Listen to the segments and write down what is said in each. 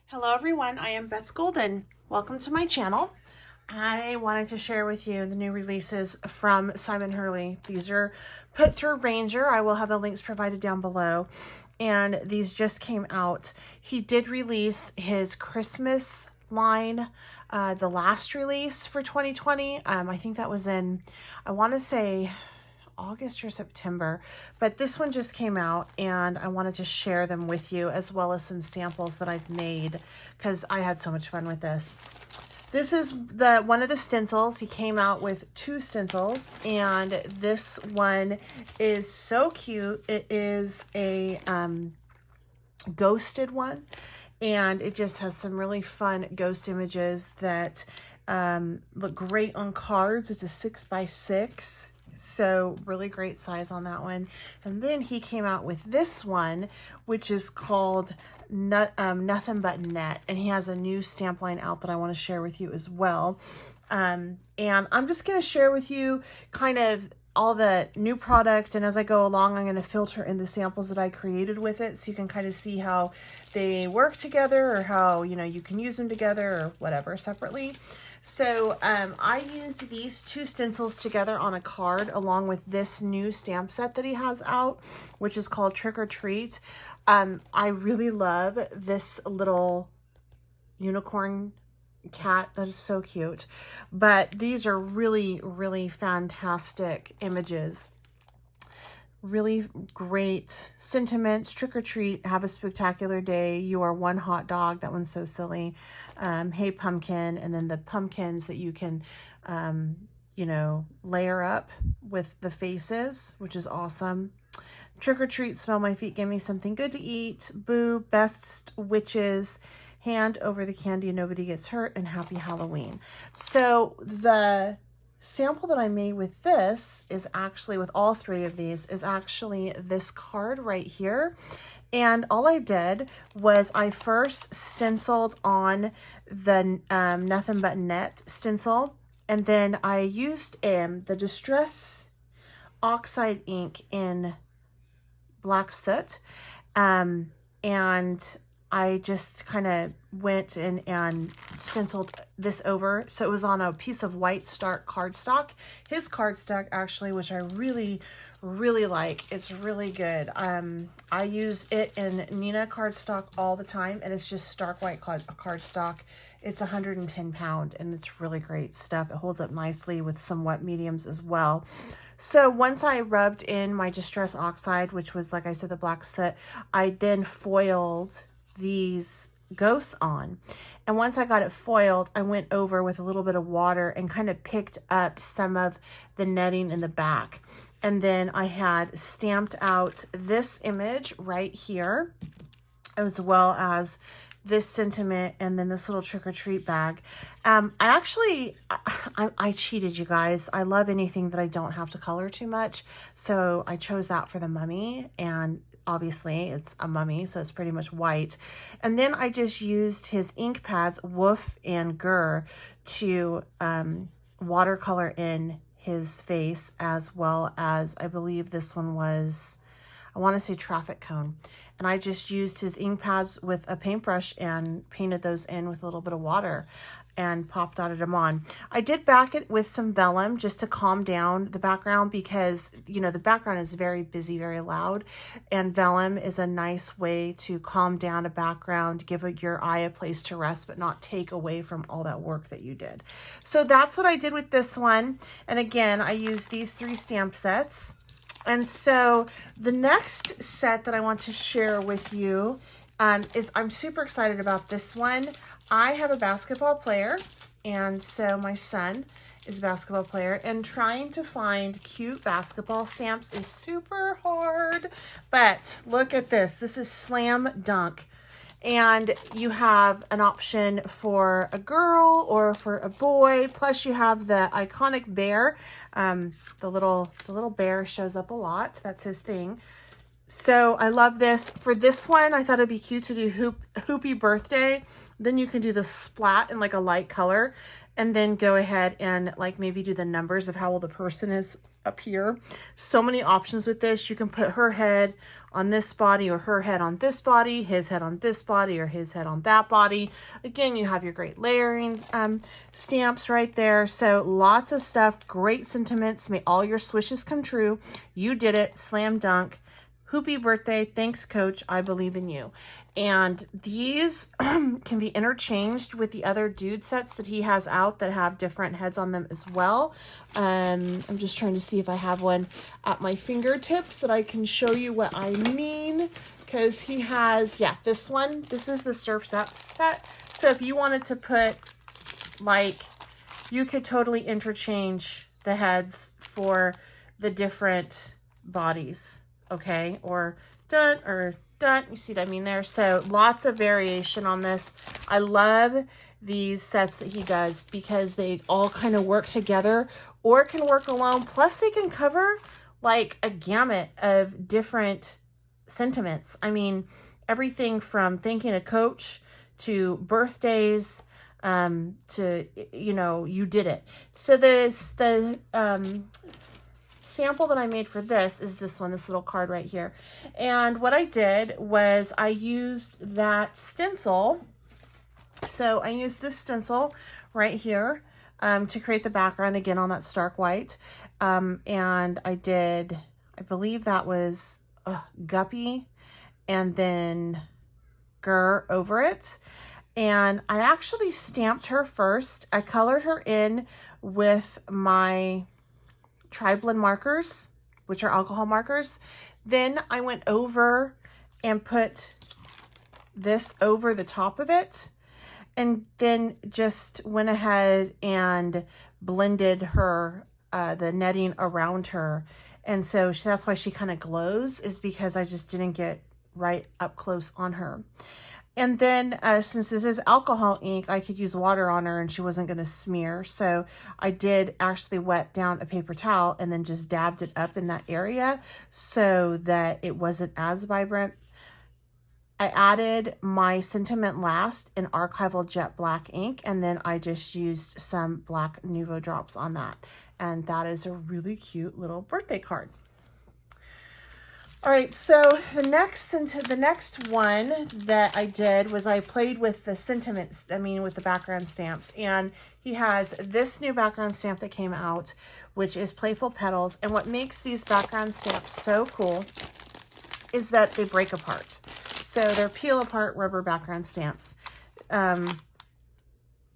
Hello everyone, I am Bets Golden. Welcome to my channel. I wanted to share with you the new releases from Simon Hurley. These are put through Ranger. I will have the links provided down below. And these just came out. He did release his Christmas line, the last release for 2020. I think that was in, I want to say August or September, but this one just came out and I wanted to share them with you as well as some samples that I've made because I had so much fun with this. This is one of the stencils. He came out with 2 stencils and this one is so cute. It is a ghosted one and it just has some really fun ghost images that look great on cards. It's a 6x6. So really great size on that one. And then he came out with this one, which is called Nothing But Net. And he has a new stamp line out that I want to share with you as well. And I'm just going to share with you kind of all the new product. And as I go along, I'm going to filter in the samples that I created with it. So you can kind of see how they work together or how, you can use them together or whatever separately. So I used these 2 stencils together on a card along with this new stamp set that he has out, which is called Trick or Treat. I really love this little unicorn cat. That is so cute. But these are really, really fantastic images. Really great sentiments. Trick or treat, have a spectacular day. You are one hot dog. That one's so silly. Hey pumpkin, and then the pumpkins that you can, layer up with the faces, which is awesome. Trick or treat, smell my feet, give me something good to eat. Boo, best witches, hand over the candy and nobody gets hurt, and happy Halloween. So the sample that I made with this is actually, with all 3 of these, is actually this card right here. And all I did was I first stenciled on the Nothing But Net stencil. And then I used the Distress Oxide ink in Black Soot. And I just kind of went in and stenciled this over. So it was on a piece of white stark cardstock. His cardstock actually, which I really, really like. It's really good. I use it in Nina cardstock all the time, and it's just stark white cardstock. It's 110 pound and it's really great stuff. It holds up nicely with some wet mediums as well. So once I rubbed in my Distress Oxide, which was, like I said, the Black Soot, I then foiled these ghosts on. And once I got it foiled, I went over with a little bit of water and kind of picked up some of the netting in the back. And then I had stamped out this image right here, as well as this sentiment and then this little trick-or-treat bag. I cheated, you guys. I love anything that I don't have to color too much. So I chose that for the mummy, and obviously it's a mummy, so it's pretty much white. And then I just used his ink pads, Woof and Gur, to watercolor in his face, as well as, I believe this one was, I want to say Traffic Cone. And I just used his ink pads with a paintbrush and painted those in with a little bit of water and pop dotted them on. I did back it with some vellum just to calm down the background because, the background is very busy, very loud. And vellum is a nice way to calm down a background, give your eye a place to rest, but not take away from all that work that you did. So that's what I did with this one. And again, I used these 3 stamp sets. And so the next set that I want to share with you is, I'm super excited about this one. I have a basketball player, and so my son is a basketball player, and trying to find cute basketball stamps is super hard. But look at this. This is Slam Dunk. And you have an option for a girl or for a boy. Plus you have the iconic bear. The little bear shows up a lot. That's his thing. So I love this. For this one, I thought it'd be cute to do Hoopy Birthday. Then you can do the splat in like a light color. And then go ahead and like maybe do the numbers of how old the person is up here. So many options with this. You can put her head on this body or her head on this body, his head on this body or his head on that body. Again, you have your great layering stamps right there. So lots of stuff, great sentiments. May all your wishes come true. You did it, slam dunk. Hoopy birthday, thanks coach, I believe in you. And these can be interchanged with the other dude sets that he has out that have different heads on them as well. I'm just trying to see if I have one at my fingertips that I can show you what I mean. Because he has, yeah, this one. This is the Surf's Up set. So if you wanted to put, like, you could totally interchange the heads for the different bodies. Okay, or done or done. You see what I mean there? So lots of variation on this. I love these sets that he does because they all kind of work together or can work alone. Plus they can cover like a gamut of different sentiments. I mean, everything from thanking a coach to birthdays, to, you know, you did it. So there's the, sample that I made for this is this one, this little card right here. And what I did was I used that stencil. So I used this stencil right here to create the background again on that stark white. And I did, I believe that was Guppy and then Gur over it. And I actually stamped her first. I colored her in with my tri-blend markers, which are alcohol markers. Then I went over and put this over the top of it, and then just went ahead and blended her, the netting around her. And so that's why she kind of glows, is because I just didn't get right up close on her. And then since this is alcohol ink, I could use water on her and she wasn't going to smear. So I did actually wet down a paper towel and then just dabbed it up in that area so that it wasn't as vibrant. I added my sentiment last in archival jet black ink, and then I just used some black Nuvo drops on that. And that is a really cute little birthday card. All right, so the next one that I did was I played with the sentiments, with the background stamps. And he has this new background stamp that came out, which is Playful Petals. And what makes these background stamps so cool is that they break apart. So they're peel apart rubber background stamps.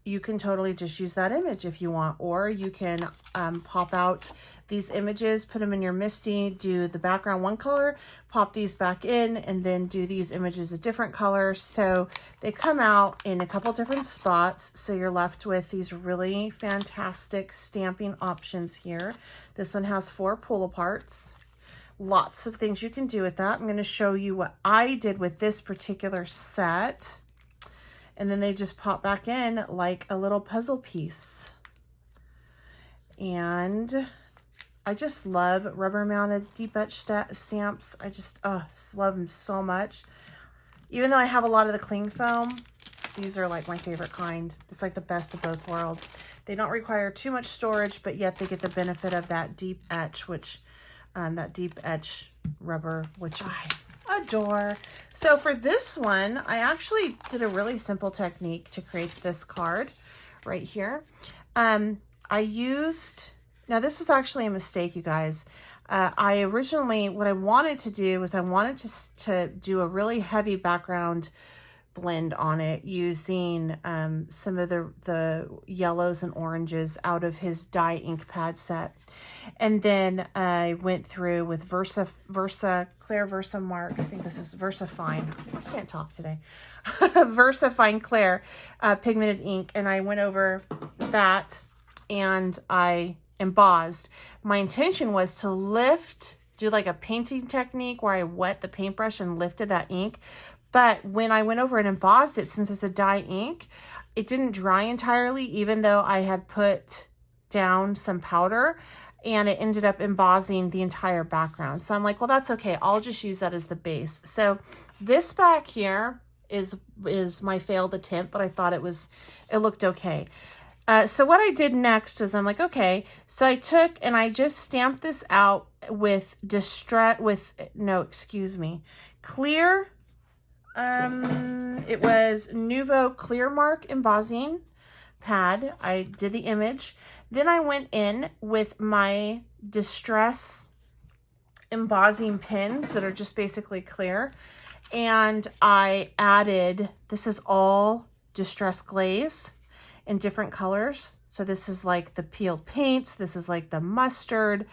You can totally just use that image if you want, or you can pop out these images, put them in your MISTI, do the background one color, pop these back in, and then do these images a different color. So they come out in a couple different spots. So you're left with these really fantastic stamping options here. This one has 4 pull aparts. Lots of things you can do with that. I'm going to show you what I did with this particular set. And then they just pop back in like a little puzzle piece. And I just love rubber mounted deep etch stamps. I just love them so much. Even though I have a lot of the cling foam, these are like my favorite kind. It's like the best of both worlds. They don't require too much storage, but yet they get the benefit of that deep etch, which that deep etch rubber, which I adore. So for this one, I actually did a really simple technique to create this card right here. I used, now this was actually a mistake, you guys. I originally, what I wanted to do was I wanted to do a really heavy background blend on it using some of the yellows and oranges out of his dye ink pad set. And then I went through with Clear Versa Mark. I think this is Versa Fine. I can't talk today. Versa Fine Clear pigmented ink. And I went over that and I embossed. My intention was to do like a painting technique where I wet the paintbrush and lifted that ink. But when I went over and embossed it, since it's a dye ink, it didn't dry entirely, even though I had put down some powder, and it ended up embossing the entire background. So I'm like, well, that's okay. I'll just use that as the base. So this back here is my failed attempt, but I thought it looked okay. So what I did next was I'm like, okay, so I took and I just stamped this out with clear, it was Nouveau Clear Mark embossing pad. I did the image. Then I went in with my Distress embossing pins that are just basically clear. And I added, this is all Distress glaze in different colors. So this is like the peeled paints. This is like the mustard.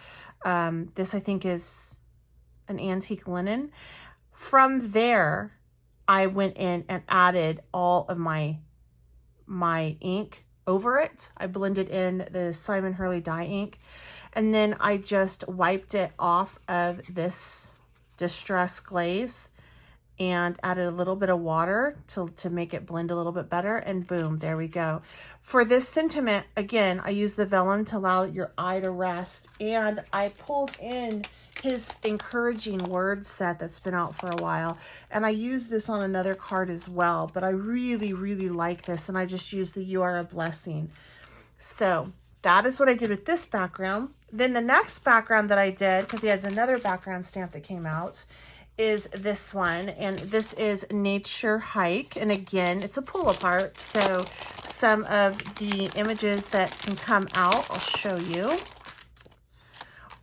This I think is an antique linen. From there, I went in and added all of my ink over it. I blended in the Simon Hurley dye ink, and then I just wiped it off of this Distress glaze and added a little bit of water to make it blend a little bit better, and boom, there we go. For this sentiment, again, I used the vellum to allow your eye to rest, and I pulled in his encouraging words set that's been out for a while, and I used this on another card as well, but I really, really like this, and I just used the "You Are a Blessing." So that is what I did with this background. Then the next background that I did, because he has another background stamp that came out, is this one, and this is Nature Hike, and again, it's a pull apart, so some of the images that can come out, I'll show you,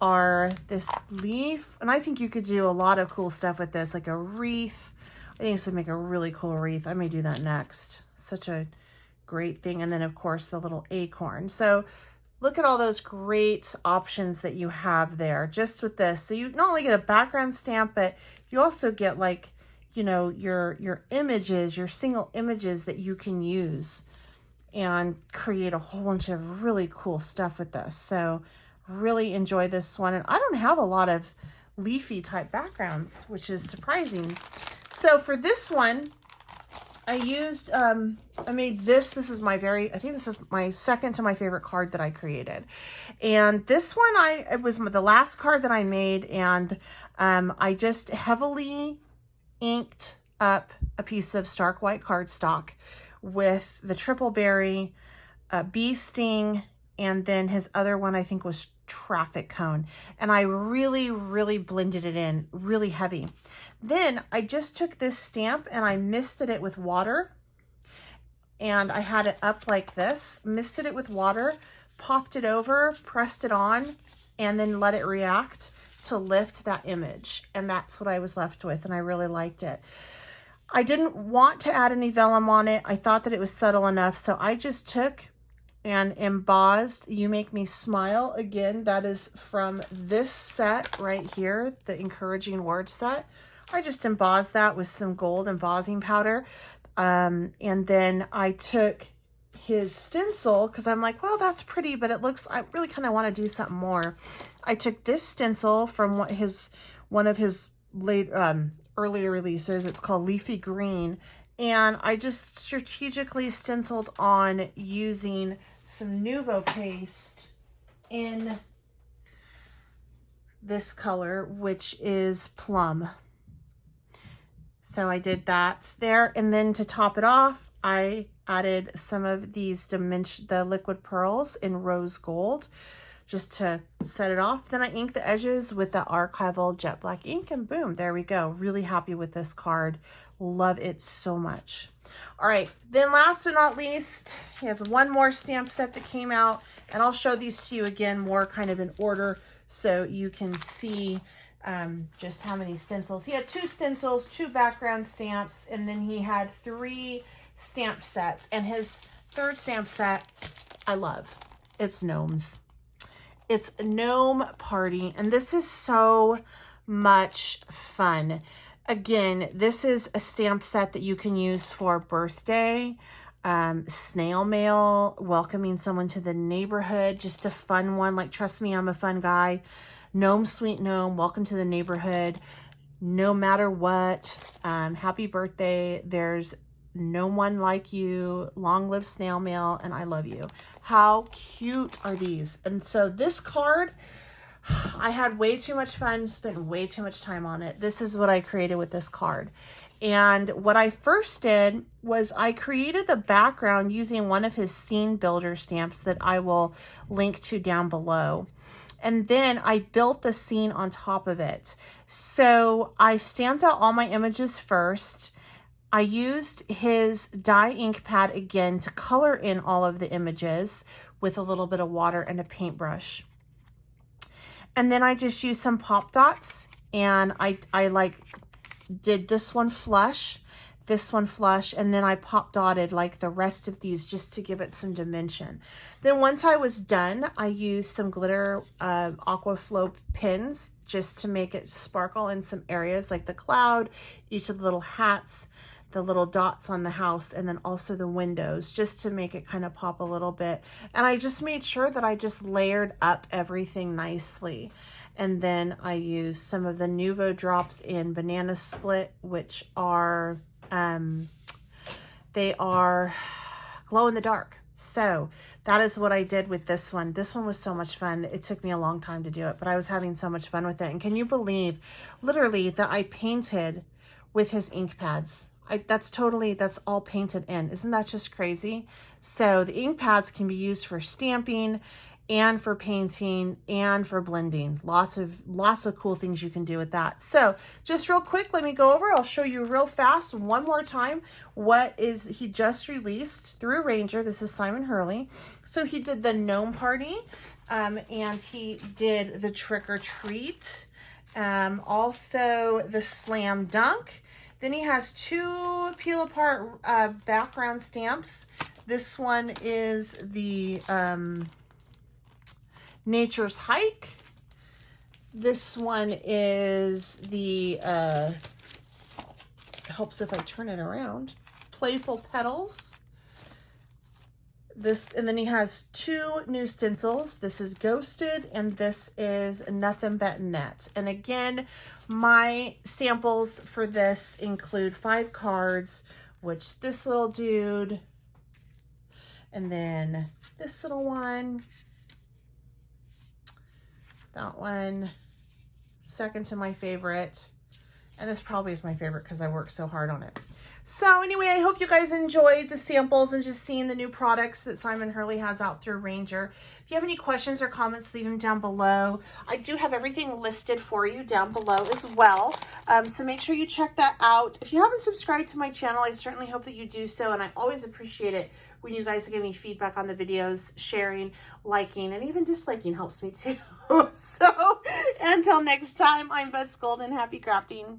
are this leaf, and I think you could do a lot of cool stuff with this, like a wreath. I think this would make a really cool wreath. I may do that next. Such a great thing. And then of course the little acorn. So look at all those great options that you have there just with this. So you not only get a background stamp, but you also get, like, you know, your images, your single images that you can use and create a whole bunch of really cool stuff with this. So really enjoy this one. And I don't have a lot of leafy type backgrounds, which is surprising. So for this one, I used, I made this is my I think this is my second to my favorite card that I created. And this one, it was the last card that I made, and I just heavily inked up a piece of stark white cardstock with the triple berry, bee sting, and then his other one I think was traffic cone, and I really, really blended it in really heavy. Then I just took this stamp and I misted it with water, and I had it up like this, misted it with water, popped it over, pressed it on, and then let it react to lift that image, and that's what I was left with, and I really liked it. I didn't want to add any vellum on it. I thought that it was subtle enough, so I just took and embossed You Make Me Smile. Again, that is from this set right here, the Encouraging Word set. I just embossed that with some gold embossing powder. And then I took his stencil, because I'm like, well, that's pretty, but it looks, I really kind of want to do something more. I took this stencil from one of his late earlier releases. It's called Leafy Green. And I just strategically stenciled on using some Nouveau paste in this color, which is plum. So I did that there, and then to top it off, I added some of these the liquid pearls in rose gold just to set it off. Then I inked the edges with the archival jet black ink, and boom, there we go. Really happy with this card. Love it so much. All right, then last but not least, he has one more stamp set that came out, and I'll show these to you again more kind of in order so you can see just how many stencils. He had 2 stencils, 2 background stamps, and then he had 3 stamp sets. And his third stamp set, I love. It's Gnomes. It's Gnome Party, and this is so much fun. Again, this is a stamp set that you can use for birthday, snail mail, welcoming someone to the neighborhood, just a fun one. Like, trust me, I'm a fun guy. Gnome, sweet gnome, welcome to the neighborhood. No matter what, happy birthday. There's no one like you. Long live snail mail, and I love you. How cute are these? And so this card, I had way too much fun, spent way too much time on it. This is what I created with this card. And what I first did was I created the background using one of his scene builder stamps that I will link to down below. And then I built the scene on top of it. So I stamped out all my images first. I used his dye ink pad again to color in all of the images with a little bit of water and a paintbrush. And then I just used some pop dots, and I like did this one flush, and then I pop dotted like the rest of these just to give it some dimension. Then once I was done, I used some glitter aqua flow pins just to make it sparkle in some areas like the cloud, each of the little hats, the little dots on the house, and then also the windows, just to make it kind of pop a little bit. And I just made sure that I just layered up everything nicely. And then I used some of the Nuvo drops in Banana Split, which are, they are glow in the dark. So that is what I did with this one. This one was so much fun. It took me a long time to do it, but I was having so much fun with it. And can you believe, literally, that I painted with his ink pads? That's all painted in. Isn't that just crazy? So the ink pads can be used for stamping and for painting and for blending. Lots of cool things you can do with that. So just real quick, let me go over. I'll show you real fast one more time what is he just released through Ranger. This is Simon Hurley. So he did the Gnome Party, and he did the Trick or Treat, also the Slam Dunk. Then he has two peel apart background stamps. This one is the Nature's Hike. This one is the, helps if I turn it around, Playful Petals. And then he has two new stencils. This is Ghosted, and this is Nothing But Net. And again, my samples for this include 5 cards, which this little dude, and then this little one, that one, second to my favorite, and this probably is my favorite because I worked so hard on it. So anyway, I hope you guys enjoyed the samples and just seeing the new products that Simon Hurley has out through Ranger. If you have any questions or comments, leave them down below. I do have everything listed for you down below as well. So make sure you check that out. If you haven't subscribed to my channel, I certainly hope that you do so. And I always appreciate it when you guys give me feedback on the videos, sharing, liking, and even disliking helps me too. So until next time, I'm Betsy Golden. Happy crafting.